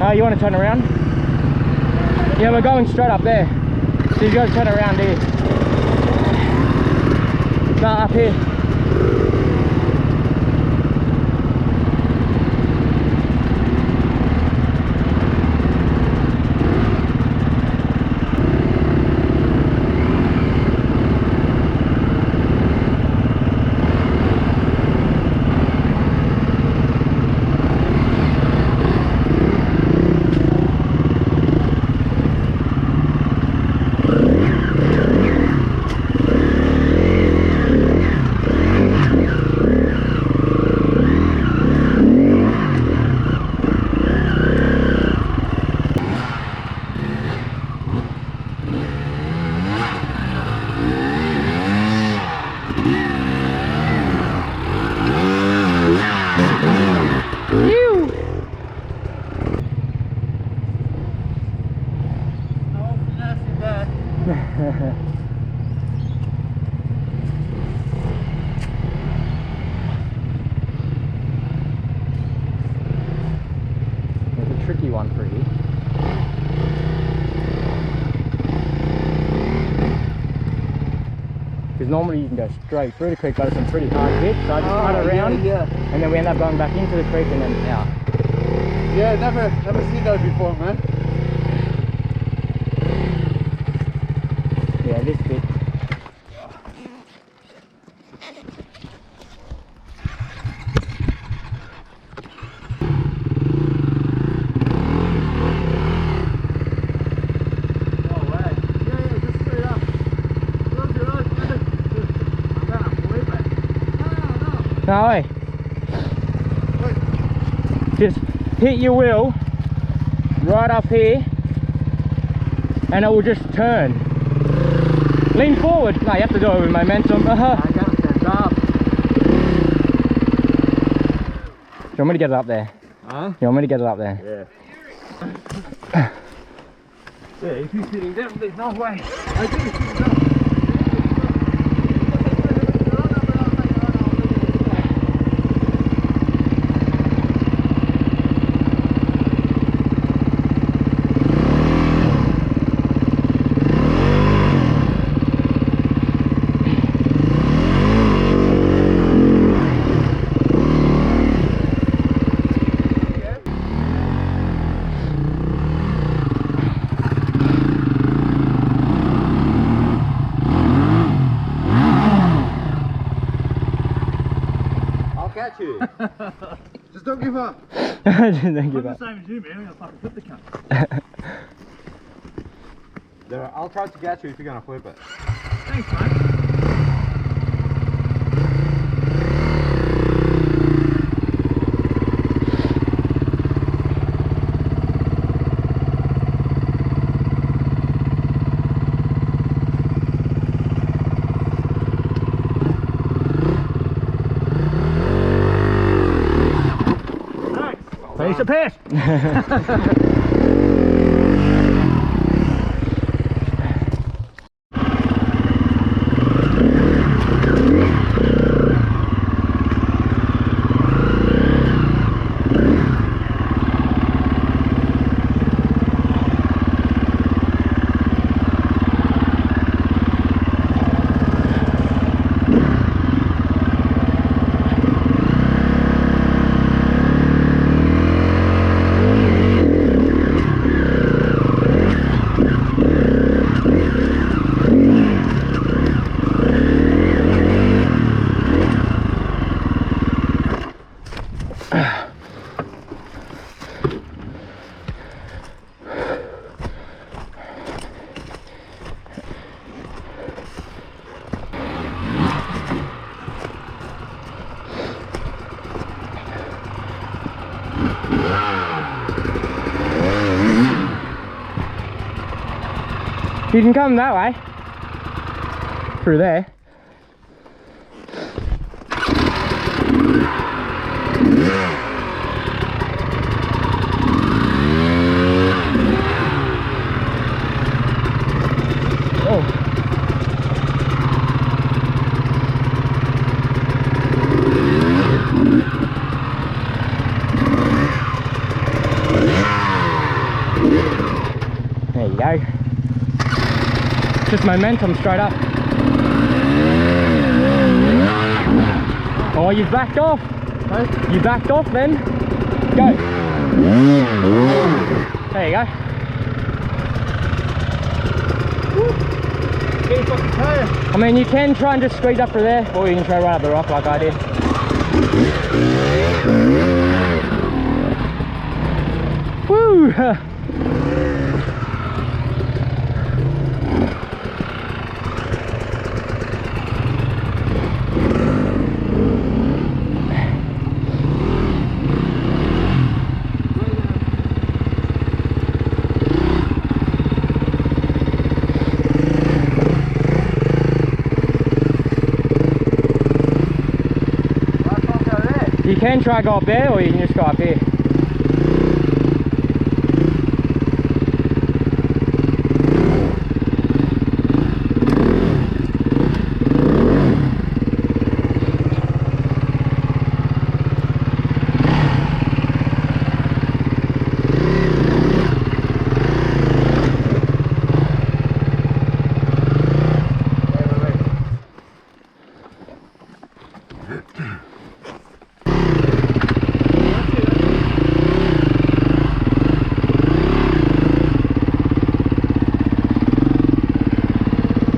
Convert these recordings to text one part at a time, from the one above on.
Oh, you want to turn around? Yeah, we're going straight up there. So you got to turn around here. No, up here. There's a tricky one for you. Because normally you can go straight through the creek, but it's some pretty hard bits, so I just cut around, and then we end up going back into the creek and then out. Yeah, never seen that before, man. Yeah, this bit. No way. Just hit your wheel right up here and it will just turn. Lean forward. No, you have to do it with momentum. I gotta stand up. Do you want me to get it up there? Huh? You want me to get it up there? Yeah. Yeah, if you're sitting down, there's no way. I think it's sitting down. Catch you. Just don't give up. Just don't give up. I'm the same as you, man. I'm gonna fucking flip the cunt. I'll try to catch you if you're gonna flip it. Thanks, mate. Piece of piss! You can come that way. Through there. just momentum straight up. Oh, you backed off. You backed off then. Go. There you go. I mean, you can try and just squeeze up through there, or you can try right up the rock like I did. Woo! You can try go up there, or you can just go up here.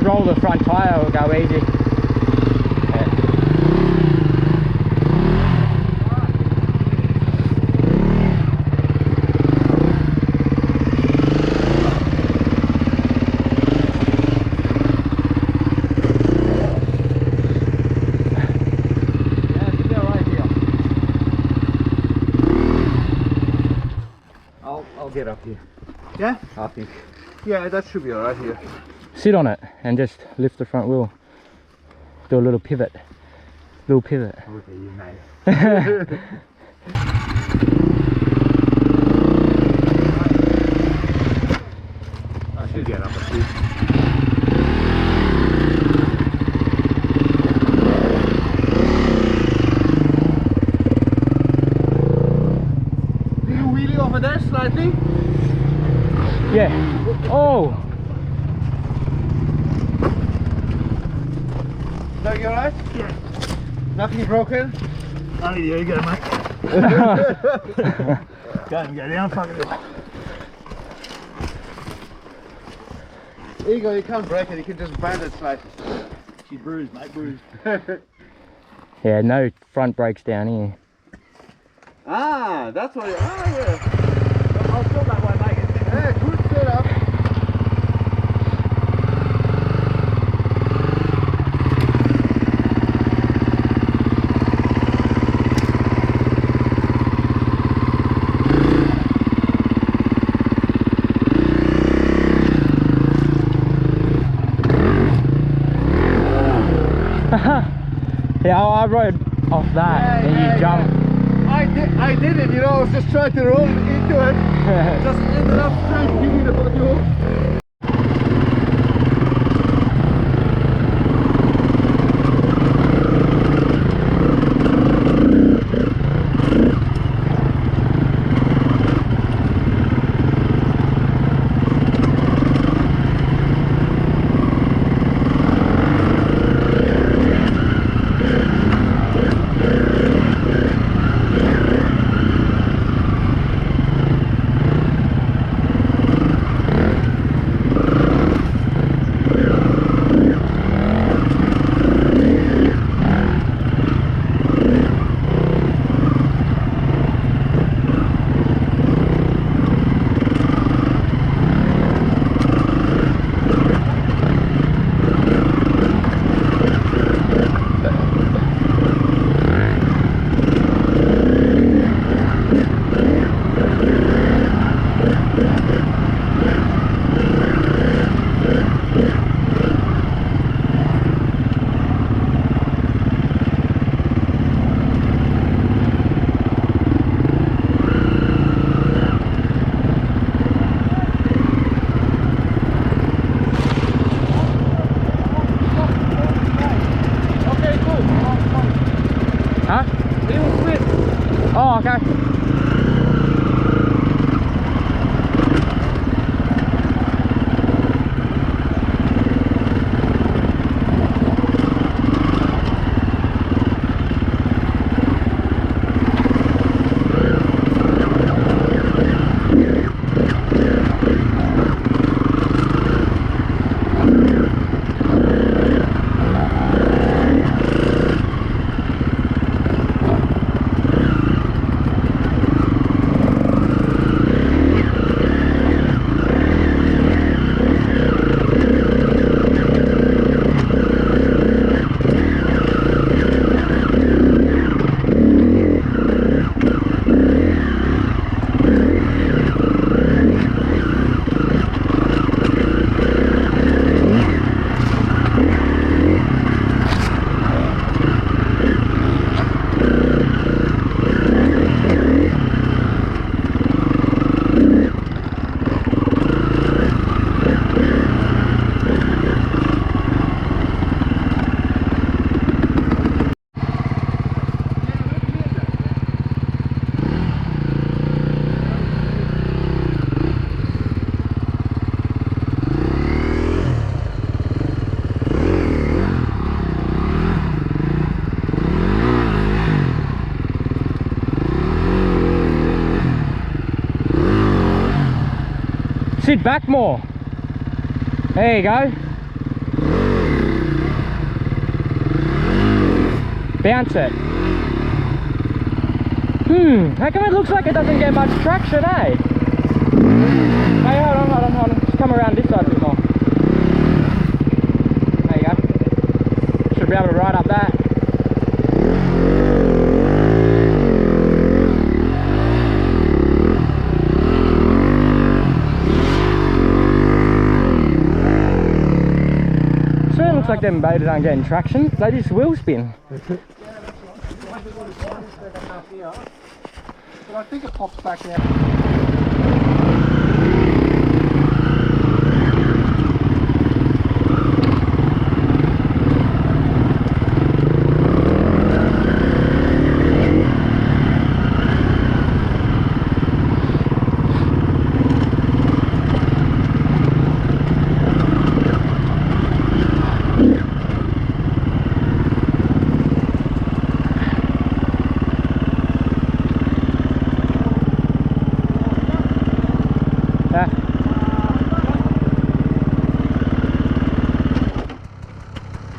Roll the front tyre, will go easy. I'll get up here. Yeah? I think. Yeah, that should be alright here. Sit on it and just lift the front wheel. Do a little pivot. Little pivot. Look at you, mate. I should get up a bit. Do you wheelie over there slightly? Yeah. Oh! Doug, you alright? Yeah. Nothing broken? Only the ego, mate. Go and go down, fucking it. Ego, you can't break it, you can just bend it slightly. She's bruised, mate, bruised. Yeah, no front brakes down here. Ah, that's what it, yeah. I'll still that way, mate. Yeah, good setup. Yeah, I rode off that, then you jump. I did it, you know, I was just trying to roll into it. Just ended up straight hitting the body hole. Oh, okay. Sit back more. There you go. Bounce it. How come it looks like it doesn't get much traction, eh? Hey, hold on. Just come around this side a bit more. There you go. Should be able to ride up that. Certainly looks like them baited aren't getting traction. They just wheel spin. But I think it pops back now.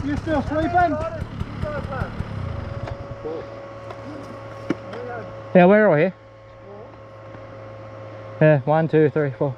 You still sleeping? Yeah, we're all here. Yeah, 1, 2, 3, 4.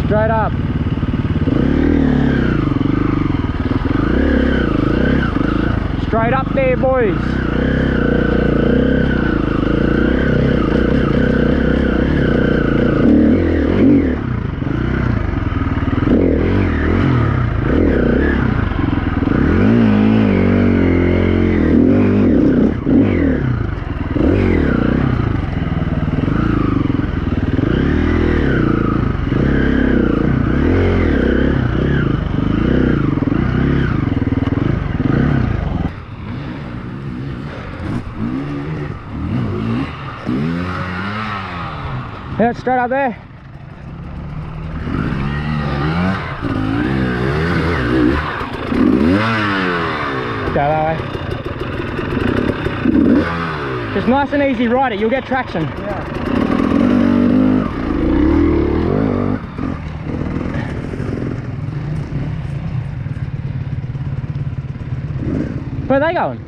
Straight up. Straight up there, boys. Yeah, straight up there. Go that way. Just nice and easy, ride it, you'll get traction. Yeah. Where are they going?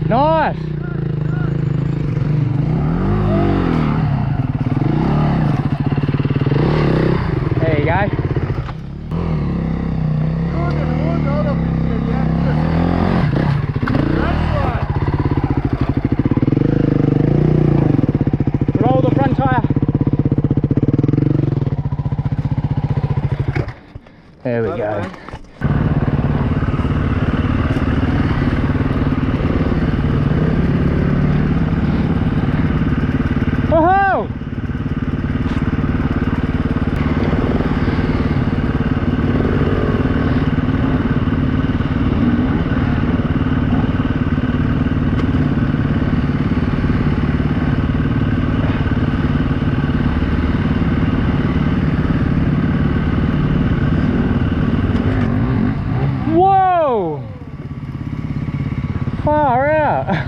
Nice! There you go. Roll the front tyre. There we go. Oh! Whoa! Far out!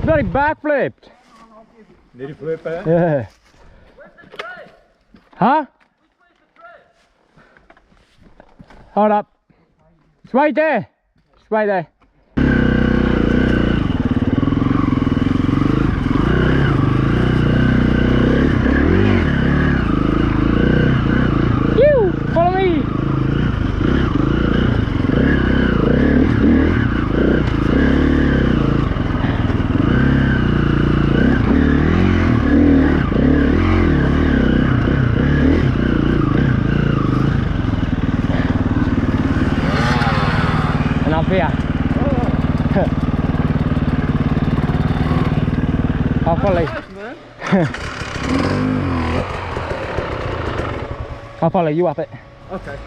Bloody backflipped! Did he flip out? Yeah. Huh? Hold up. It's right there. It's right there. You follow me. And up here. I'll follow you. I'll follow you up it. Okay.